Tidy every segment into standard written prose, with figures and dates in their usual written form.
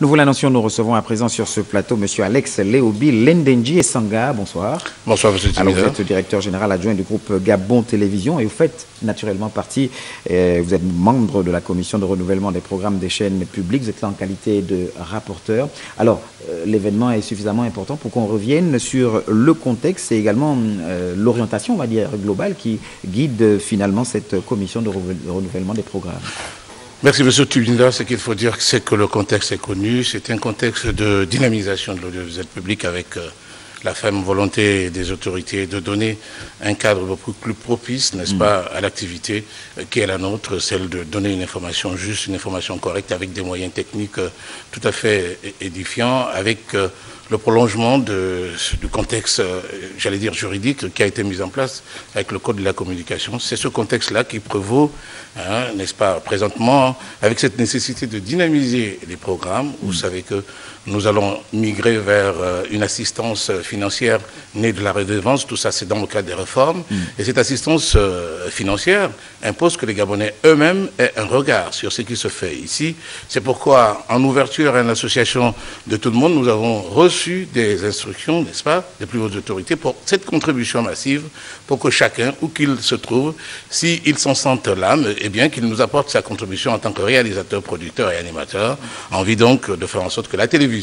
Nous vous l'annoncions, nous recevons à présent sur ce plateau M. Alex Léobi Lendenji Essanga. Bonsoir. Bonsoir, M. Timida. Alors, vous êtes directeur général adjoint du groupe Gabon Télévision et vous faites naturellement partie, vous êtes membre de la commission de renouvellement des programmes des chaînes publiques. Vous êtes là en qualité de rapporteur. Alors, l'événement est suffisamment important pour qu'on revienne sur le contexte et également l'orientation, on va dire, globale qui guide finalement cette commission de renouvellement des programmes. Merci, M. Timida. Ce qu'il faut dire, c'est que le contexte est connu. C'est un contexte de dynamisation de l'audiovisuel public avec la ferme volonté des autorités de donner un cadre beaucoup plus propice, n'est-ce pas, à l'activité qui est la nôtre, celle de donner une information juste, une information correcte avec des moyens techniques tout à fait édifiants, avec le prolongement du contexte, j'allais dire juridique, qui a été mis en place avec le Code de la communication. C'est ce contexte-là qui prévaut, hein, n'est-ce pas, présentement, avec cette nécessité de dynamiser les programmes. Vous savez que nous allons migrer vers une assistance financière née de la redevance. Tout ça, c'est dans le cadre des réformes. Et cette assistance financière impose que les Gabonais eux-mêmes aient un regard sur ce qui se fait ici. C'est pourquoi, en ouverture à une association de tout le monde, nous avons reçu des instructions, n'est-ce pas, des plus hautes autorités pour cette contribution massive, pour que chacun, où qu'il se trouve, s'il s'en sente l'âme, eh bien, qu'il nous apporte sa contribution en tant que réalisateur, producteur et animateur. Envie donc de faire en sorte que la télévision,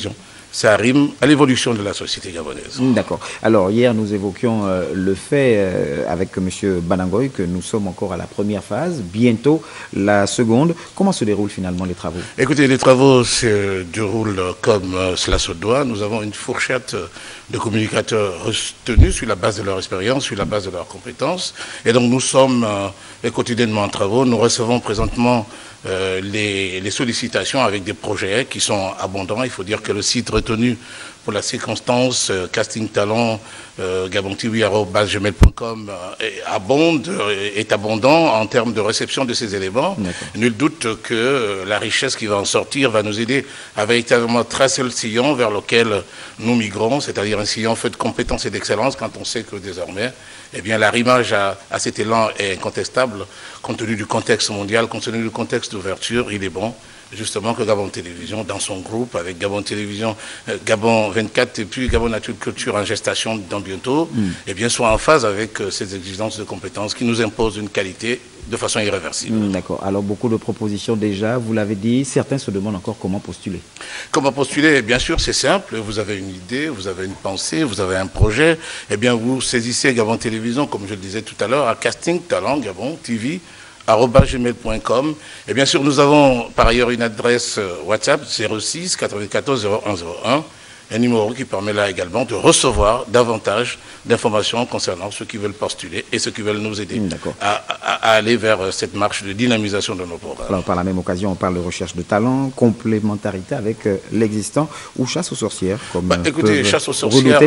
ça rime à l'évolution de la société gabonaise. D'accord. Alors, hier, nous évoquions le fait avec M. Banangoy que nous sommes encore à la première phase, bientôt la seconde. Comment se déroulent finalement les travaux? Écoutez, les travaux se déroulent comme cela se doit. Nous avons une fourchette de communicateurs retenus sur la base de leur expérience, sur la base de leurs compétences. Et donc, nous sommes quotidiennement en travaux. Nous recevons présentement les sollicitations avec des projets qui sont abondants. Il faut dire que le site retenu pour la circonstance, Casting Talent, gabontv@gmail.com est abondant en termes de réception de ces éléments. Nul doute que la richesse qui va en sortir va nous aider à véritablement tracer le sillon vers lequel nous migrons, c'est-à-dire un sillon fait de compétences et d'excellence quand on sait que désormais, eh bien, l'arrimage à cet élan est incontestable compte tenu du contexte mondial, compte tenu du contexte d'ouverture. Il est bon justement que Gabon Télévision, dans son groupe, avec Gabon Télévision, Gabon 24 et puis Gabon Nature Culture en gestation dans bientôt, eh bien, soit en phase avec ces exigences de compétences qui nous imposent une qualité de façon irréversible. D'accord. Alors, beaucoup de propositions déjà, vous l'avez dit, certains se demandent encore comment postuler. Comment postuler? Bien sûr, c'est simple. Vous avez une idée, vous avez une pensée, vous avez un projet. Eh bien, vous saisissez Gabon Télévision, comme je le disais tout à l'heure, à Casting Talent Gabon TV, @gmail.com. Et bien sûr, nous avons par ailleurs une adresse WhatsApp 06 94 01 01, un numéro qui permet là également de recevoir davantage d'informations concernant ceux qui veulent postuler et ceux qui veulent nous aider à aller vers cette marche de dynamisation de nos programmes. Alors, par la même occasion, on parle de recherche de talent, complémentarité avec l'existant ou chasse aux sorcières, comme écoutez, chasse aux sorcières,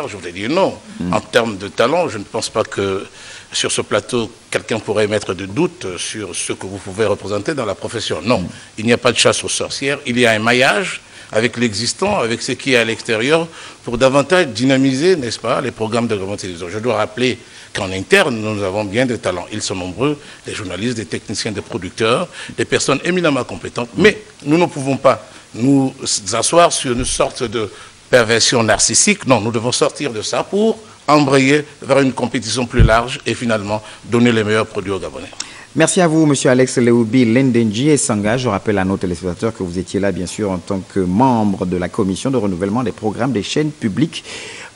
je voudrais dire non. En termes de talent, je ne pense pas que sur ce plateau, quelqu'un pourrait mettre de doute sur ce que vous pouvez représenter dans la profession. Non, il n'y a pas de chasse aux sorcières. Il y a un maillage avec l'existant, avec ce qui est à l'extérieur, pour davantage dynamiser, n'est-ce pas, les programmes de Gabon Télévision. Je dois rappeler qu'en interne, nous avons bien des talents. Ils sont nombreux, des journalistes, des techniciens, des producteurs, des personnes éminemment compétentes. Mais nous ne pouvons pas nous asseoir sur une sorte de perversion narcissique. Non, nous devons sortir de ça pour embrayer vers une compétition plus large et finalement donner les meilleurs produits aux Gabonais. Merci à vous, M. Alex Léobi Lendenji Essanga. Je rappelle à nos téléspectateurs que vous étiez là, bien sûr, en tant que membre de la commission de renouvellement des programmes des chaînes publiques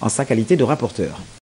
en sa qualité de rapporteur.